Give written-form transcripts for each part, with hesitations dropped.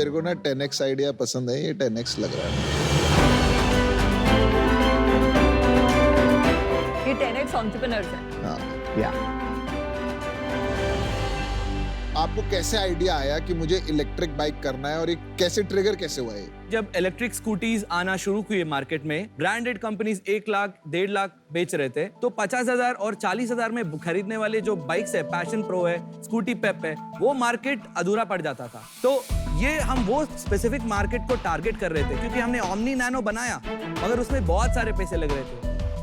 मेरे को ना 10x आइडिया पसंद है, ये 10x लग रहा है। ये 10x एंटरप्रेन्योर्स है। हाँ। या आपको कैसे आइडिया आया कि मुझे इलेक्ट्रिक बाइक करना है और ये कैसे ट्रिगर कैसे हुआ है? जब इलेक्ट्रिक स्कूटीज आना शुरू हुई मार्केट में, ब्रांडेड कंपनीज 1 लाख 1.5 लाख बेच रहे थे, तो 50,000 और 40,000 में खरीदने वाले जो बाइक्स है, पैशन प्रो है, स्कूटी पेप है, वो मार्केट अधूरा पड़ जाता था। तो ये हम वो स्पेसिफिक मार्केट को टारगेट कर रहे थे, क्योंकि हमने ओमनी नैनो बनाया मगर उसमें बहुत सारे पैसे लग रहे थे।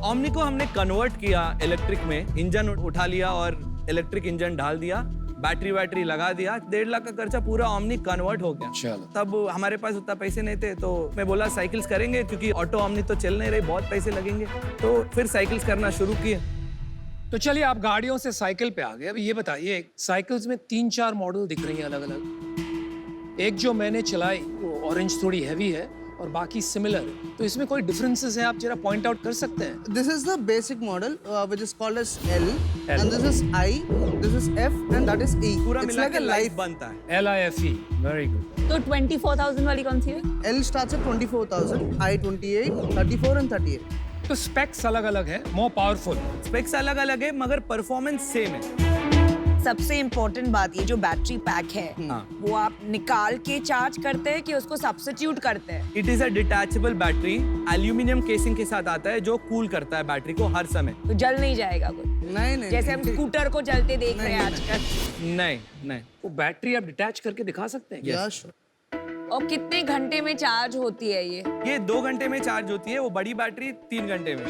ओमनी को हमने कन्वर्ट किया इलेक्ट्रिक में, इंजन उठा लिया और इलेक्ट्रिक इंजन डाल दिया, बैटरी लगा दिया, 1.5 लाख का खर्चा पूरा ओमनी कन्वर्ट हो गया। चलो। तब हमारे पास उतना पैसे नहीं थे, तो मैं बोला साइकिल्स करेंगे, क्योंकि ऑटो ओमनी तो चल नहीं रही, बहुत पैसे लगेंगे। तो फिर साइकिल्स करना शुरू किए। तो चलिए आप गाड़ियों से साइकिल पे आ गए। अब ये बताइए, साइकिल्स में 3-4 मॉडल दिख रही हैं अलग अलग। एक जो मैंने चलाई वो ऑरेंज थोड़ी हैवी है और बाकी सिमिलर है, तो इसमें कोई डिफरेंसेस है आप जरा पॉइंट आउट कर सकते हैं? This is the basic model, which is called as L, and this is I, this is F, and that is E. पूरा It's मिला like के a लाइफ life. बनता है। LIFE, very good. तो 24,000 वाली कौन सी है? L starts at 24,000, I 28, 34, and 38. तो स्पेक्स अलग अलग है, मोर पावरफुल। स्पेक्स अलग अलग है मगर परफॉर्मेंस सेम है। सबसे इम्पोर्टेंट बात, ये जो बैटरी पैक है हाँ। वो आप निकाल के चार्ज करते हैं कि उसको सब्स्टिट्यूट करते हैं? It is a detachable battery, aluminium casing के साथ आता है, जो कूल करता है बैटरी को हर समय। तो जल नहीं जाएगा कुछ? नहीं। जैसे हम स्कूटर को जलते देख रहे हैं आजकल। नहीं। वो बैटरी आप डिटैच करके दिखा सकते हैं? Yeah, sure. और कितने घंटे में चार्ज होती है ये? ये 2 घंटे में चार्ज होती है, वो बड़ी बैटरी 3 घंटे में।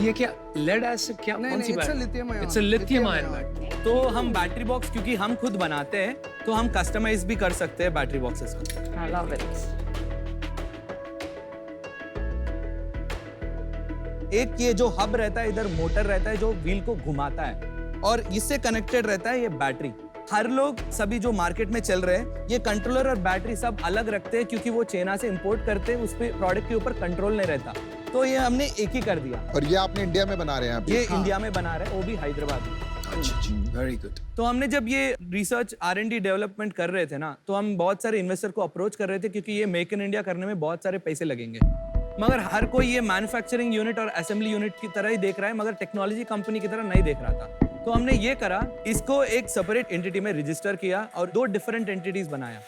ये क्या लेड एसिड क्या नहीं, कौन सी it's a battery? lithium ion. It's a lithium Lithium ion ion. Battery. तो हम बैटरी बॉक्स क्योंकि हम खुद बनाते हैं, तो हम कस्टमाइज भी कर सकते हैं बैटरी बॉक्सेस को। I love it. एक ये जो हब रहता है, इधर मोटर रहता है जो व्हील को घुमाता है, और इससे कनेक्टेड रहता है ये बैटरी। हर लोग सभी जो मार्केट में चल रहे हैं, ये कंट्रोलर और बैटरी सब अलग रखते हैं, क्योंकि वो चाइना से इंपोर्ट करते हैं, उस पे प्रोडक्ट के ऊपर कंट्रोल नहीं रहता। तो ये हमने एक ही कर दिया। और ये आपने इंडिया में बना रहे हैं आप? ये इंडिया में बना रहे हैं, वो भी हैदराबाद में। अच्छा, वेरी गुड। तो हमने जब ये रिसर्च R&D डेवलपमेंट कर रहे थे ना, तो हम बहुत सारे इन्वेस्टर को अप्रोच कर रहे थे, क्योंकि ये मेक इन इंडिया करने में बहुत सारे पैसे लगेंगे। मगर हर कोई ये मैन्युफैक्चरिंग यूनिट और असेंबली यूनिट की तरह ही देख रहा है, मगर टेक्नोलॉजी कंपनी की तरह नहीं देख रहा था। तो हमने ये करा, इसको एक सेपरेट एंटिटी में रजिस्टर किया और 2 डिफरेंट एंटिटीज बनाया।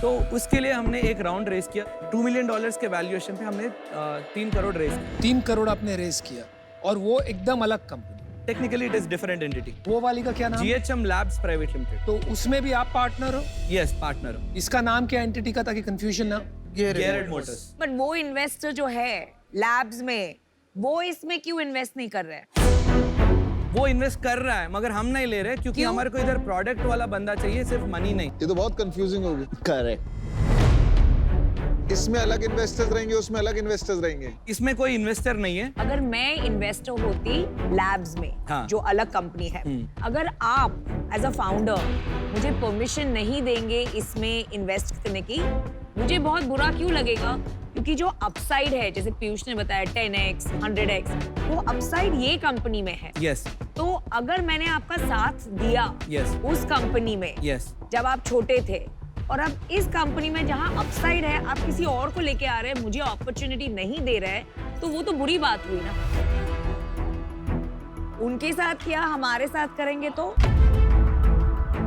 तो उसके लिए हमने एक राउंड रेस किया। $2 मिलियन के वैल्यूएशन पे हमने 3 करोड़ रेस किया। 3 करोड़ आपने रेस किया, और वो एकदम अलग company? Technically it is different entity. वो वाली का क्या नाम? GHM Labs private limited. तो उसमें भी आप पार्टनर हो? Yes, partner. इसका नाम क्या एंटिटी का, ताकि कंफ्यूजन ना? Garrett Motors। बट वो इन्वेस्टर जो है लैब्स में, वो इसमें क्यों इन्वेस्ट नहीं कर रहे हैं? वो इन्वेस्ट कर रहा है मगर हम नहीं ले रहे, क्योंकि क्यों? हमारे को इधर प्रोडक्ट वाला बंदा चाहिए, सिर्फ मनी नहीं। ये तो बहुत कंफ्यूजिंग होगी। करेक्ट। इसमें अलग इन्वेस्टर्स रहेंगे, उसमें अलग इन्वेस्टर्स रहेंगे। इसमें कोई इन्वेस्टर नहीं है। अगर मैं इन्वेस्टर होती लैब्स में, हाँ। जो अलग कंपनी है, अगर आप एज अ फाउंडर मुझे परमिशन नहीं देंगे इसमें इन्वेस्ट करने की, मुझे बहुत बुरा क्यों लगेगा? क्योंकि जो अपसाइड है, जैसे पीयूष ने बताया 10x, 100x, वो अपसाइड ये कंपनी में है। यस, तो अगर मैंने आपका साथ दिया Yes. उस कंपनी में, यस। जब आप छोटे थे, और अब इस कंपनी में जहां अपसाइड है, आप किसी और को लेके आ रहे हैं, मुझे अपॉर्चुनिटी नहीं दे रहे हैं, तो वो तो बुरी बात हुई ना। उनके साथ किया, हमारे साथ करेंगे तो?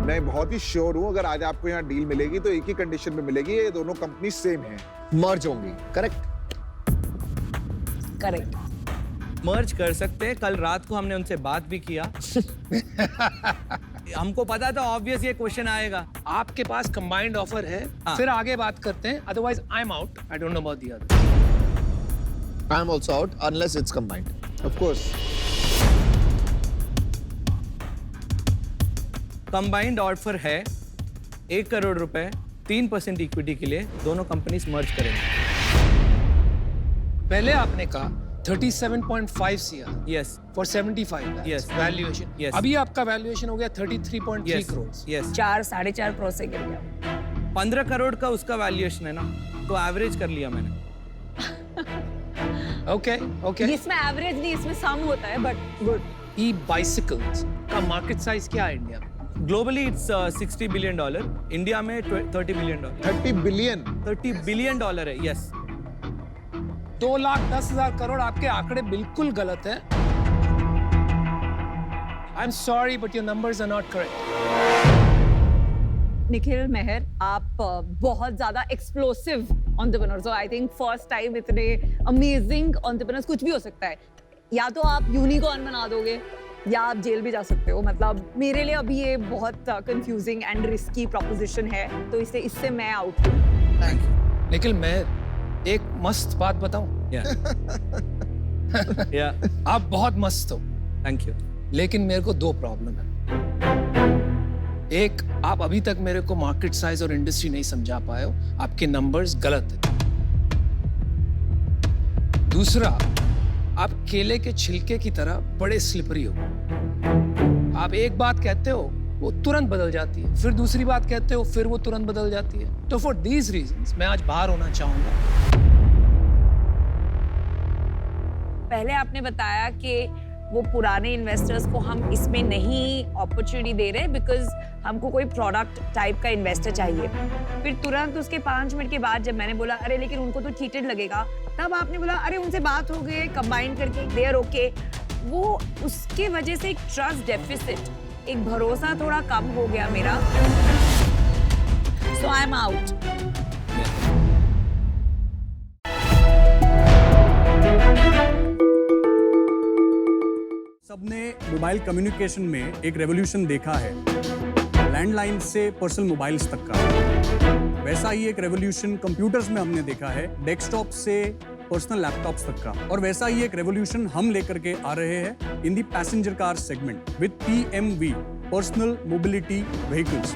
मैं बहुत ही श्योर हूँ, अगर आज आपको यहाँ डील मिलेगी तो एक ही कंडीशन में मिलेगी, ये दोनों कंपनी सेम हैं, मर्ज होंगी। करेक्ट? करेक्ट। मर्ज कर सकते हैं। कल रात को हमने उनसे बात भी किया। हमको पता था ऑब्वियस ये क्वेश्चन आएगा। आपके पास कंबाइंड ऑफर है, हाँ। फिर आगे बात करते हैं, otherwise I am out, I don't know about the other. I am also out unless it's combined. Of course. Combined offer है 1 करोड़ रुपए, 3% इक्विटी के लिए दोनों कंपनीज मर्ज करेंगे। पहले आपने कहा 37.5 CR yes, for 75 lakhs Yes. Valuation. Yes. अभी आपका वैल्यूएशन हो गया 33.3 यस, करोड़। यस। 4-4.5 करोड़ से गिर गया। 15 करोड़ का उसका वैल्यूएशन है ना, तो एवरेज कर लिया मैंने। Okay okay. इसमें एवरेज नहीं, इसमें सम होता है, बट गुड। ई बाइसिकल्स का मार्केट साइज क्या है इंडिया में? ग्लोबली इट्स $60 बिलियन, इंडिया में $30 बिलियन। 30 बिलियन। $30 बिलियन है, यस। 2,10,000 करोड़ आपके आंकड़े बिल्कुल गलत हैं। I am sorry but your numbers are not correct. Nikhil Mehar, आप बहुत ज्यादा एक्सप्लोसिव एंटरप्रेन्योर हो। आई थिंक फर्स्ट टाइम इतने अमेजिंग एंटरप्रेन्योर्स, कुछ भी हो सकता है। या तो आप यूनिकॉर्न बना दोगे या आप जेल भी जा सकते हो। मतलब मेरे लिए अभी ये बहुत कंफ्यूजिंग एंड रिस्की प्रोपोजिशन है, तो इससे मैं आउट हूँ। Thank you. निखिल मेहर, एक मस्त बात बताऊं? या आप बहुत मस्त हो, थैंक यू। लेकिन मेरे को 2 प्रॉब्लम है। एक, आप अभी तक मेरे को मार्केट साइज और इंडस्ट्री नहीं समझा पाए हो, आपके नंबर्स गलत है। दूसरा, आप केले के छिलके की तरह बड़े स्लिपरी हो। आप एक बात कहते हो वो तुरंत बदल जाती है, फिर दूसरी बात कहते हो फिर वो तुरंत बदल जाती है। तो फॉर दीज रीजंस मैं आज बाहर होना चाहूंगा। पहले आपने बताया कि वो पुराने इन्वेस्टर्स को हम इसमें नहीं अपॉर्चुनिटी दे रहे बिकॉज हमको कोई प्रोडक्ट टाइप का इन्वेस्टर चाहिए। फिर तुरंत उसके 5 मिनट के बाद जब मैंने बोला अरे लेकिन उनको तो चीटेड लगेगा, तब आपने बोला अरे उनसे बात हो गई, कंबाइन करके दे आर ओके। वो उसके वजह से एक ट्रस्ट डेफिसिट, एक भरोसा थोड़ा कम हो गया मेरा। सो आई एम आउट। सबने मोबाइल कम्युनिकेशन में एक रेवोल्यूशन देखा है, लैंडलाइन से पर्सनल मोबाइल्स तक का। वैसा ही एक रेवोल्यूशन कंप्यूटर्स में हमने देखा है, डेस्कटॉप से पर्सनल लैपटॉप्स तक का। और वैसा ही एक रेवोल्यूशन हम लेकर के आ रहे हैं in the passenger car segment with PMV, personal mobility vehicles.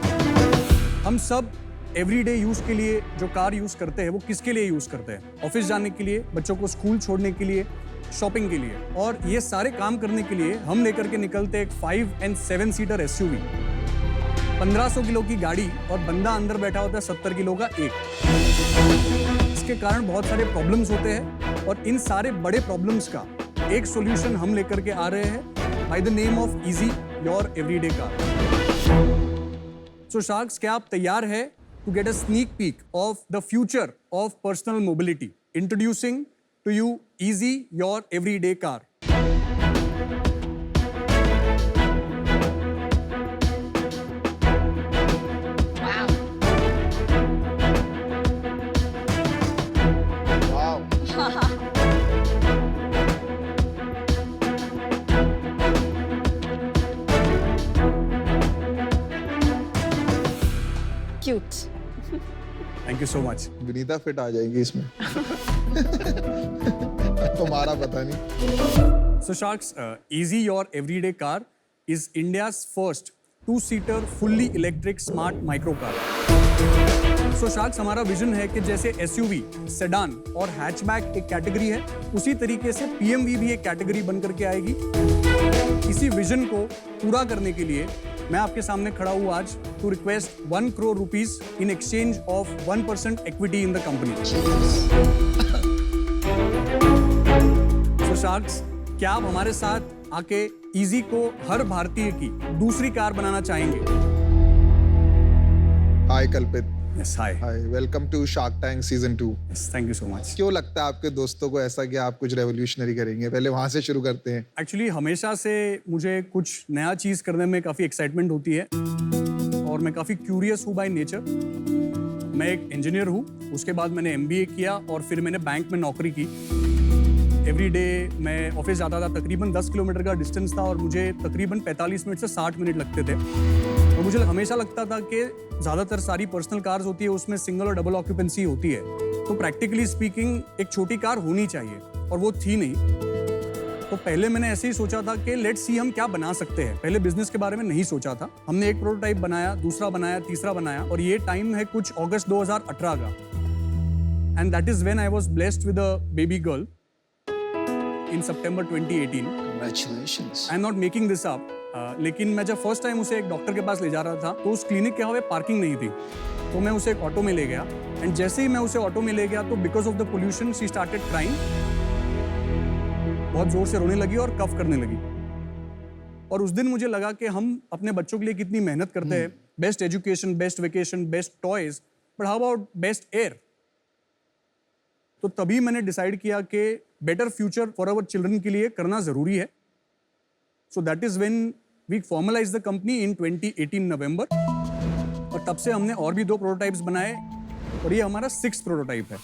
हम सब एवरीडे यूज के लिए जो कार यूज करते हैं वो किसके लिए यूज करते हैं? ऑफिस जाने के लिए, बच्चों को स्कूल छोड़ने के लिए, शॉपिंग के लिए। और ये सारे काम करने के लिए हम लेकर के निकलते एक 5 and 7 सीटर SUV, 1500 किलो की गाड़ी, और बंदा अंदर बैठा होता है 70 किलो का एक। इसके कारण बहुत सारे प्रॉब्लम्स होते हैं, और इन सारे बड़े प्रॉब्लम्स का एक सॉल्यूशन हम लेकर के आ रहे हैं by the name of easy your everyday car. So sharks, क्या आप तैयार है to get a sneak peek of the future of personal mobility? Introducing to you Easy, your everyday car. Cute. Thank you so much. Vinita fit आ जाएगी इसमें। तुम्हारा पता नहीं। So Sharks, Easy, your everyday car is India's first 2-seater fully electric smart micro car. So Sharks, हमारा vision है कि जैसे SUV, सेडान और हैचबैक एक कैटेगरी है, उसी तरीके से PMV भी एक कैटेगरी बन करके आएगी। इसी विजन को पूरा करने के लिए मैं आपके सामने खड़ा हूँ आज to request 1 crore rupees in exchange of 1% equity in the company. So Sharks, क्या आप हमारे साथ आके इजी को हर भारतीय की दूसरी कार बनाना चाहेंगे? हाय Kalpit. Yes, hi. Hi, welcome to Shark Tank season 2। Yes, thank you so much. क्यों लगता है आपके दोस्तों को ऐसा कि आप कुछ रेवोल्यूशनरी करेंगे? पहले वहां से शुरू करते हैं। एक्चुअली हमेशा से मुझे कुछ नया चीज़ करने में काफ़ी एक्साइटमेंट होती है, और मैं काफ़ी क्यूरियस हूँ बाय नेचर। मैं एक इंजीनियर हूँ, उसके बाद मैंने MBA किया और फिर मैंने बैंक में नौकरी की। एवरी डे मैं ऑफिस जाता था, तकरीबन 10 किलोमीटर का डिस्टेंस था, और मुझे तकरीबन 45 मिनट से 60 मिनट लगते थे। और मुझे हमेशा लगता था कि ज़्यादातर सारी पर्सनल कार्स होती है, उसमें सिंगल और डबल ऑक्यूपेंसी होती है, तो प्रैक्टिकली स्पीकिंग एक छोटी कार होनी चाहिए, और वो थी नहीं। तो पहले मैंने ऐसे ही सोचा था कि लेट्स सी हम क्या बना सकते हैं। पहले बिजनेस के बारे में नहीं सोचा था। हमने एक प्रोटोटाइप बनाया, दूसरा बनाया, तीसरा बनाया, और ये टाइम है कुछ अगस्त 2018 का। And that is when I was blessed with a baby girl in September 2018। Congratulations. I am not making this up, लेकिन मैं जब फर्स्ट टाइम उसे एक डॉक्टर के पास ले जा रहा था, तो उस क्लिनिक के यहाँ पार्किंग नहीं थी, तो मैं उसे एक ऑटो में ले गया। एंड जैसे ही मैं उसे ऑटो में ले गया, तो because of the pollution she started crying, बहुत जोर से रोने लगी और कफ करने लगी। और उस दिन मुझे लगा कि हम अपने बच्चों के लिए कितनी मेहनत करते हैं, best education, best vacation, best toys, but how about best air. तो तभी मैंने डिसाइड किया कि better future for our children के लिए करना जरूरी है। So that is when we formalize the company in 2018 November, और तब से हमने और भी 2 प्रोटोटाइप्स बनाए और ये हमारा 6th प्रोटोटाइप है।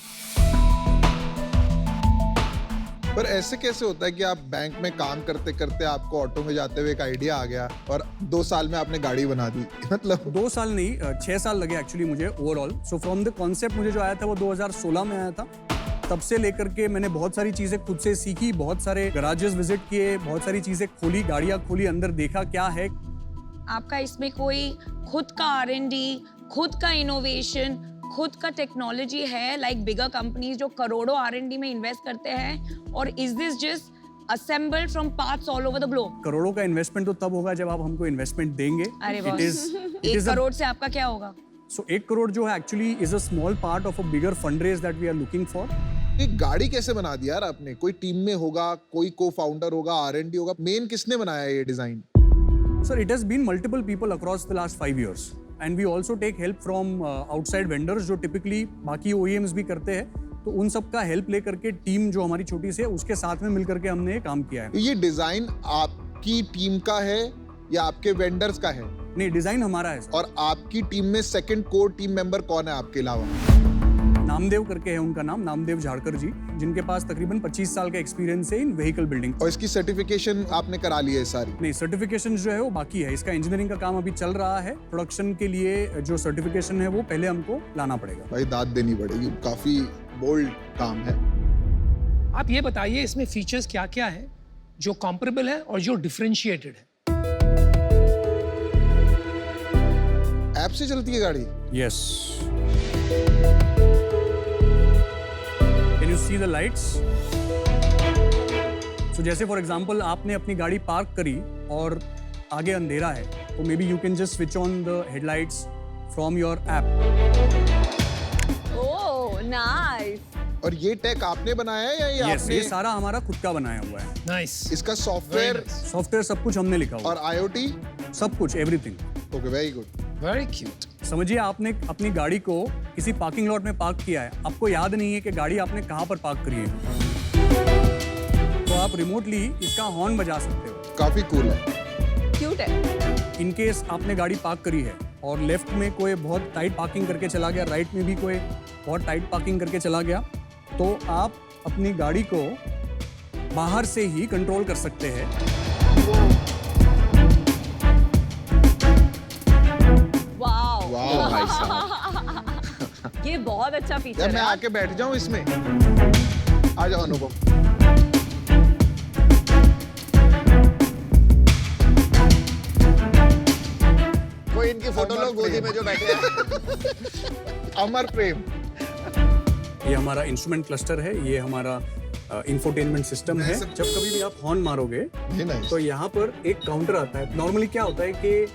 पर ऐसे कैसे होता है कि आप बैंक में काम करते करते आपको ऑटो में जाते हुए एक आइडिया आ गया और 2 साल में आपने गाड़ी बना दी? मतलब 2 साल नहीं, 6 साल लगे एक्चुअली मुझे overall. So from the concept मुझे जो आया था वो 2016 में आया था। तब से लेकर के मैंने बहुत सारी चीज़ें खुद से सीखी, बहुत सारे गराजेस विजिट किए, बहुत सारी चीज़ें खोली, गाड़ियाँ खोली, अंदर देखा क्या है। आपका इसमें कोई खुद का R&D, खुद का इनोवेशन, खुद का टेक्नोलॉजी है, लाइक बिगर कंपनीज जो करोड़ों R&D में इन्वेस्ट करते हैं, और is this just assembled from parts all over the globe? करोड़ों का इन्वेस्टमेंट तो तब होगा जब आप हमको इन्वेस्टमेंट देंगे। अरे It बॉस, is- 1 करोड़ से आपका क्या होगा? So 1 करोड़ जो है actually is a small part of a bigger fundraise that we are looking for. एक गाड़ी कैसे बना दी यार आपने? कोई टीम में होगा, कोई को फाउंडर होगा, R&D होगा, मेन किसने बनाया ये design? Sir, it has been multiple people across the last 5 years, and we also take help from outside vendors जो typically बाकी OEMs भी करते हैं। तो उन सब का हेल्प लेकर के टीम जो हमारी छोटी सी है उसके साथ में मिलकर के हमने ये काम किया है। ये डिजाइन आपकी टीम का है या आपके वेंडर्स का है? नहीं, डिजाइन हमारा है। और आपकी टीम में सेकंड कोर टीम मेंबर कौन है आपके अलावा? नामदेव करके है उनका नाम, नामदेव झाड़कर जी, जिनके पास तकरीबन 25 साल का एक्सपीरियंस है इन व्हीकल बिल्डिंग। और इसकी सर्टिफिकेशन आपने करा ली है सारी? नहीं, सर्टिफिकेशन जो है वो बाकी है। इसका इंजीनियरिंग का काम अभी चल रहा है। प्रोडक्शन के लिए जो सर्टिफिकेशन है वो पहले हमको लाना पड़ेगा। भाई दाद देनी पड़ेगी, काफी बोल्ड काम है। आप ये बताइए इसमें फीचर्स क्या क्या है जो कंपेरेबल है और जो डिफरेंशिएटेड है? ऐप से चलती है गाड़ी? Yes. Can you see the lights? So जैसे फॉर एग्जांपल आपने अपनी गाड़ी पार्क करी और आगे अंधेरा है, तो may be you can just switch on the headlights from your app. Oh nice. और ये टेक आपने बनाया है या ये यस, आपने? ये सारा हमारा खुद का बनाया हुआ है। नाइस। इसका सॉफ्टवेयर सॉफ्टवेयर सब कुछ हमने लिखा हुआ और IoT? है, सब कुछ, everything. Okay, very good. Very cute. समझिए आपने अपनी गाड़ी को किसी पार्किंग लॉट में पार्क किया है, आपको याद नहीं है कि गाड़ी आपने कहाँ पर पार्क करी है, तो आप रिमोटली इसका हॉर्न बजा सकते हो। काफी कूल है। क्यूट है। इन केस आपने गाड़ी पार्क करी है और लेफ्ट में कोई बहुत टाइट पार्किंग करके चला गया, राइट में भी कोई बहुत टाइट पार्किंग करके चला गया, तो आप अपनी गाड़ी को बाहर से ही कंट्रोल कर सकते हैं। वाओ वाह भाई साहब। ये बहुत अच्छा फीचर यार है। मैं आके बैठ जाऊं इसमें? आ जाओ अनुभव। कोई इनकी फोटो लो गोदी में जो बैठे हैं। अमर प्रेम। ये हमारा इंस्ट्रूमेंट क्लस्टर है, ये हमारा इंफोटेनमेंट सिस्टम है। जब कभी भी आप हॉर्न मारोगे तो यहाँ पर एक काउंटर आता है। नॉर्मली क्या होता है कि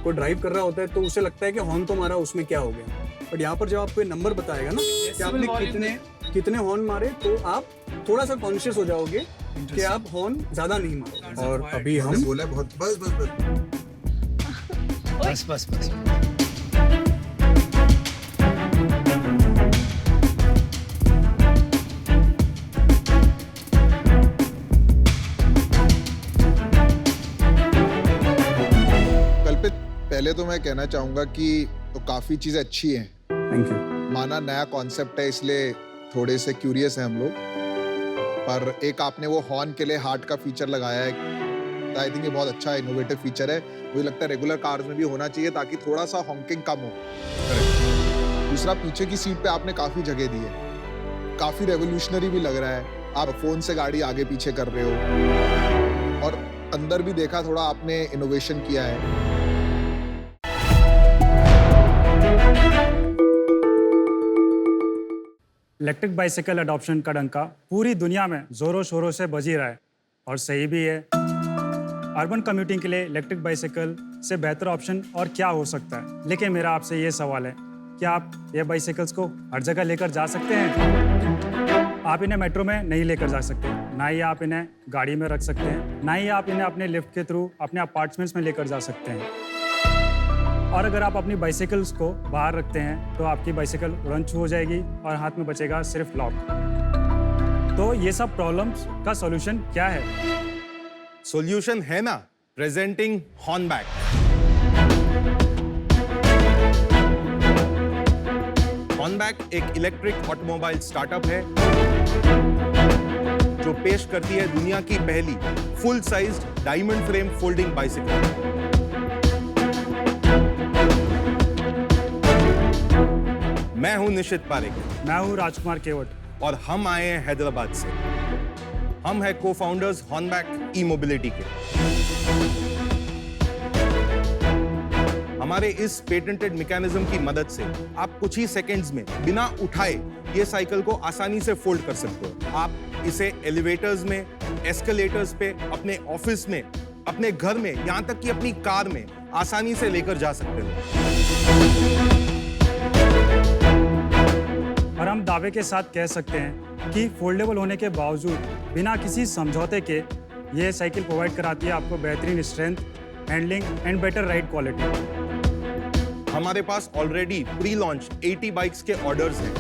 कोई ड्राइव कर रहा होता है तो उसे लगता है कि हॉर्न तो मारा, उसमें क्या हो गया, बट यहाँ पर जब आपको ये नंबर बताएगा ना कि आपने कितने हॉर्न मारे, तो आप थोड़ा सा कॉन्शियस हो जाओगे कि आप हॉर्न ज्यादा नहीं मारोगे। और अभी हम बोला बहुत, बस बस बस। बस बस बस। कल्पित, पहले तो मैं कहना चाहूंगा कि तो काफी चीजें अच्छी हैं। Thank you. माना नया कॉन्सेप्ट है इसलिए थोड़े से क्यूरियस हैं हम लोग, पर एक आपने वो हॉर्न के लिए हार्ट का फीचर लगाया है, आई थिंक ये बहुत अच्छा इनोवेटिव फीचर है। मुझे लगता है रेगुलर कार्स में भी होना चाहिए ताकि थोड़ा सा हॉकिंग कम हो। दूसरा, पीछे की सीट पे आपने काफी जगह दी है, काफी रेवोल्यूशनरी भी लग रहा है। आप फोन से गाड़ी आगे पीछे कर रहे हो, और अंदर भी देखा थोड़ा आपने इनोवेशन किया है। इलेक्ट्रिक बाइसाइकिल अडॉप्शन का डंका पूरी दुनिया में जोरों शोरों से बज ही रहा है, और सही भी है। अर्बन कम्यूटिंग के लिए इलेक्ट्रिक बाइसाइकिल से बेहतर ऑप्शन और क्या हो सकता है। लेकिन मेरा आपसे ये सवाल है, क्या आप ये बाइसाइकिल्स को हर जगह लेकर जा सकते हैं? आप इन्हें मेट्रो में नहीं लेकर जा सकते, ना ही आप इन्हें गाड़ी में रख सकते हैं, ना ही आप इन्हें अपने लिफ्ट के थ्रू अपने अपार्टमेंट्स में लेकर जा सकते हैं। और अगर आप अपनी बाइसिकल्स को बाहर रखते हैं तो आपकी बाइसिकल उड़न छू हो जाएगी और हाथ में बचेगा सिर्फ लॉक। तो ये सब प्रॉब्लम्स का सॉल्यूशन क्या है? सॉल्यूशन है ना, प्रेजेंटिंग हॉर्नबैक। हॉर्नबैक एक इलेक्ट्रिक ऑटोमोबाइल स्टार्टअप है जो पेश करती है दुनिया की पहली full size diamond frame folding bicycle. मैं हूं निशित पारेख। मैं हूँ राजकुमार केवट और हम आए हैं हैदराबाद से। हम हैं को-फाउंडर्स हॉर्नबैक ई मोबिलिटी के। हमारे इस पेटेंटेड मैकेनिज्म की मदद से आप कुछ ही सेकंड्स में बिना उठाए ये साइकिल को आसानी से फोल्ड कर सकते हो। आप इसे एलिवेटर्स में, एस्केलेटर्स पे, अपने ऑफिस में, अपने घर में, यहाँ तक कि अपनी कार में आसानी से लेकर जा सकते हो। और हम दावे के साथ कह सकते हैं कि फोल्डेबल होने के बावजूद बिना किसी समझौते के ये साइकिल प्रोवाइड कराती है आपको बेहतरीन strength, handling and better ride quality. हमारे पास ऑलरेडी प्री लॉन्च 80 बाइक्स के ऑर्डर्स हैं।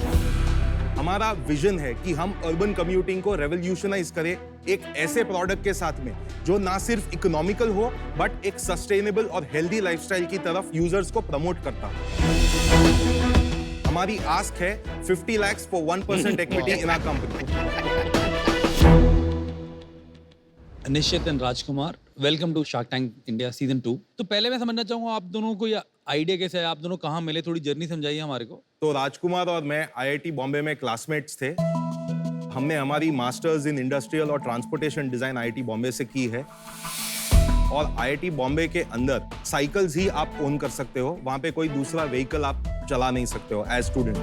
हमारा विजन है कि हम अर्बन कम्यूटिंग को रेवोल्यूशनाइज करें एक ऐसे प्रोडक्ट के साथ में जो ना सिर्फ इकोनॉमिकल हो बट एक सस्टेनेबल और हेल्दी लाइफस्टाइल की तरफ यूजर्स को प्रमोट करता हो। हमारी आस्क है 50 lakhs for 1% equity in our company. Nishit and Rajkumar, welcome to Shark Tank India season 2। तो पहले मैं समझना चाहूंगा आप दोनों को ये आइडिया कैसे है, आप दोनों कहाँ मिले, थोड़ी जर्नी समझाइए हमारे को। तो राजकुमार और मैं IIT बॉम्बे में क्लासमेट्स थे। हमने हमारी मास्टर्स इन इंडस्ट्रियल और ट्रांसपोर्टेशन डिजाइन IIT बॉम्बे से की है। और IIT बॉम्बे के अंदर साइकिल्स ही आप ओन कर सकते हो, वहां पे कोई दूसरा व्हीकल आप चला नहीं सकते हो एज स्टूडेंट।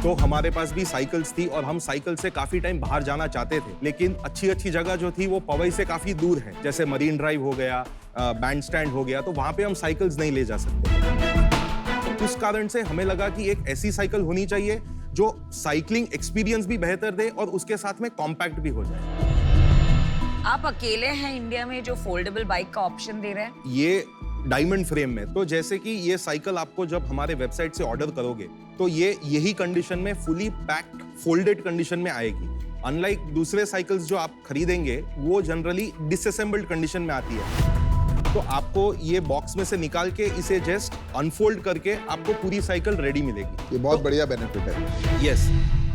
तो हमारे पास भी साइकिल्स थी और हम साइकिल से काफी टाइम बाहर जाना चाहते थे, लेकिन अच्छी अच्छी जगह जो थी वो पवई से काफी दूर है, जैसे मरीन ड्राइव हो गया, बैंड स्टैंड हो गया, तो वहां पे हम साइकिल्स नहीं ले जा सकते। उस कारण से हमें लगा कि एक ऐसी साइकिल होनी चाहिए जो साइकिलिंग एक्सपीरियंस भी बेहतर दे और उसके साथ में कॉम्पैक्ट भी हो जाए। आप अकेले हैं इंडिया में जो फोल्डेबल बाइक का ऑप्शन दे रहे हैं? ये डायमंड फ्रेम में, तो जैसे कि ये साइकिल आपको जब हमारे वेबसाइट से ऑर्डर करोगे तो ये यही कंडीशन में फुली पैक्ड फोल्डेड कंडीशन में आएगी। अनलाइक दूसरे साइकिल्स जो आप खरीदेंगे वो जनरली डिसअसेंबल्ड कंडीशन में आती है। तो आपको ये बॉक्स में से निकाल के इसे जस्ट अनफोल्ड करके आपको पूरी साइकिल रेडी मिलेगी। ये बहुत बढ़िया बेनिफिट है। यस,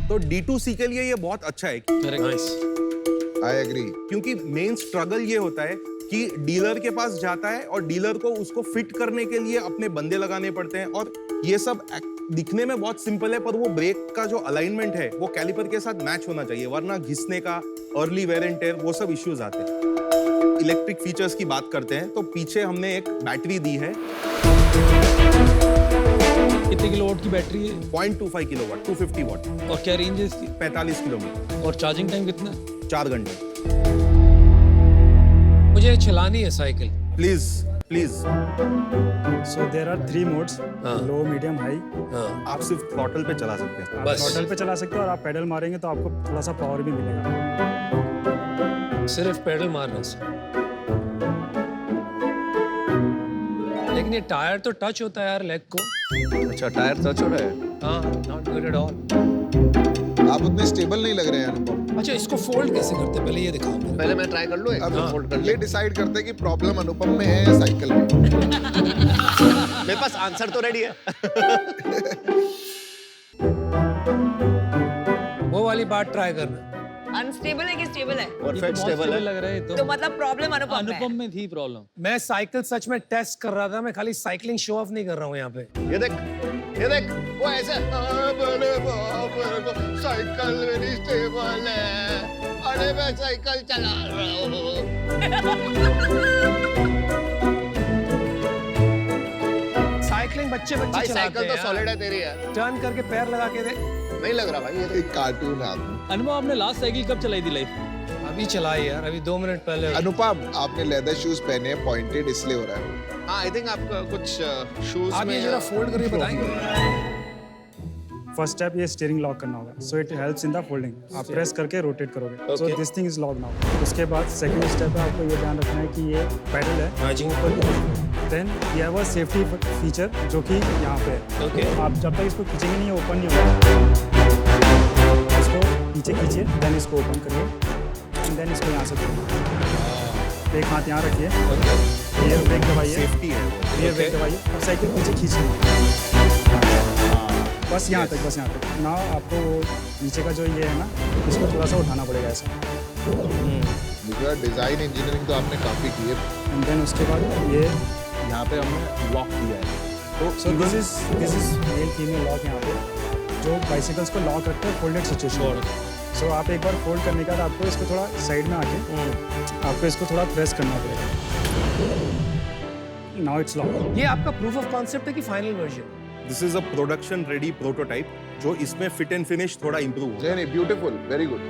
तो D2C के लिए ये बहुत अच्छा है। I agree. क्योंकि मेन स्ट्रगल ये होता है कि डीलर के पास जाता है और डीलर को उसको फिट करने के लिए अपने बंदे लगाने पड़ते हैं, और ये सब दिखने में बहुत सिंपल है, पर वो ब्रेक का जो अलाइनमेंट है वो कैलिपर के साथ मैच होना चाहिए, वरना घिसने का, अर्ली वेयर एंड टेयर, वो सब इश्यूज आते हैं। इलेक्ट्रिक फीचर्स की बात करते हैं तो पीछे हमने एक बैटरी दी है। कितने किलोवाट की बैटरी है? 0.25 किलोवाट, 250 वाट। और क्या रेंज है इसकी? 45 किलोमीटर। और चार्जिंग टाइम कितना है? 4 घंटे। मुझे चलानी है cycle. Please please. So there are 3 modes, low, medium, high. आप सिर्फ थ्रॉटल पे चला सकते हैं। आप थ्रॉटल पे चला सकते हो और आप पेडल मारेंगे तो आपको थोड़ा सा पावर भी मिलेगा। सिर्फ पेडल मारने से। लेकिन ये टायर तो टच होता है यार लेग को। अच्छा, टायर टच हो रहा है? हाँ, नॉट गुड एट ऑल। आप उतने स्टेबल नहीं लग रहे हैं अनुपम। अच्छा, इसको फोल्ड कैसे करते हैं पहले ये दिखाओ मुझे। पहले मैं ट्राई कर लूं, एक फोल्ड कर ये डिसाइड करते हैं कि प्रॉब्लम अनुपम में है या साइकिल में। मेरे पास आंसर तो रेडी है। वो वाली बात ट्राई करना। अनस्टेबल है कि स्टेबल है? परफेक्ट स्टेबल है। लग रहा है तो मतलब प्रॉब्लम अनुपम में थी प्रॉब्लम। मैं साइकिल सच में टेस्ट कर रहा था, मैं खाली साइकिलिंग शो ऑफ नहीं कर रहा हूँ यहाँ पे। ये देख, ये देख, वो ऐसे, अरे बाप रे, साइकिल मेरी स्टेबल है, अरे मैं साइकिल चला रहा हूँ। साइकिलिंग बच्चे भाई चलाते साइकिल हैं तो सॉलिड है तेरी है। टर्न करके पैर लगा के दे। नहीं लग रहा भाई, ये एक कार्टून आदमी। अनुभव, आपने लास्ट साइकिल कब चलाई थी लाइफ? अभी चलाई यार, अभी 2 मिनट पहले। अनुपम, आपने लेदर शूज पहने हैं, पॉइंटेड इसलिए हो रहा है। हाँ, आई थिंक आपका कुछ शूज आप में ये जरा फोल्ड करके बताएंगे? फर्स्ट स्टेप ये स्टीयरिंग लॉक करना होगा, so it helps in the folding. आप प्रेस करके रोटेट करोगे, so this thing is lock now. उसके बाद सेकंड स्टेप है, आपको ये ध्यान रखना है कि ये पैडल है, हाँ जी। देन ये है वो सेफ्टी फीचर जो कि यहाँ पे है। ओके। आप जब तक इसको खींचेंगे नहीं, ओपन नहीं होगा। इसको नीचे खींचिए, देन इसको ओपन करिए, एंड देन इसको यहाँ से खोलिए। एक हाथ यहाँ रखिए, रियर ब्रेक दबाइए, सेफ्टी है वो। रियर ब्रेक दबाइए, अब साइकिल पीछे खींचिए, बस यहाँ तक, बस यहाँ तक। ना आपको नीचे का जो ये है ना, इसको थोड़ा सा उठाना पड़ेगा ऐसा, डिजाइन इंजीनियरिंग तो आपने काफी की है। एंड देन उसके बाद ये यहाँ पे हमने लॉक दिया है। तो so this is male female lock यहाँ पे, जो बाइसिकल्स को लॉक रखते हैं फोल्डेड सिचुएशन। सो आप एक बार फोल्ड करने के बाद आपको इसको थोड़ा साइड में आके आपको इसको थोड़ा प्रेस करना पड़ेगा। Now it's lock. ये आपका प्रूफ ऑफ कॉन्सेप्ट है कि final version? This is a production ready prototype जो इसमें फिट एंड फिनिश थोड़ा इंप्रूव होगा। नहीं, ब्यूटीफुल, वेरी गुड।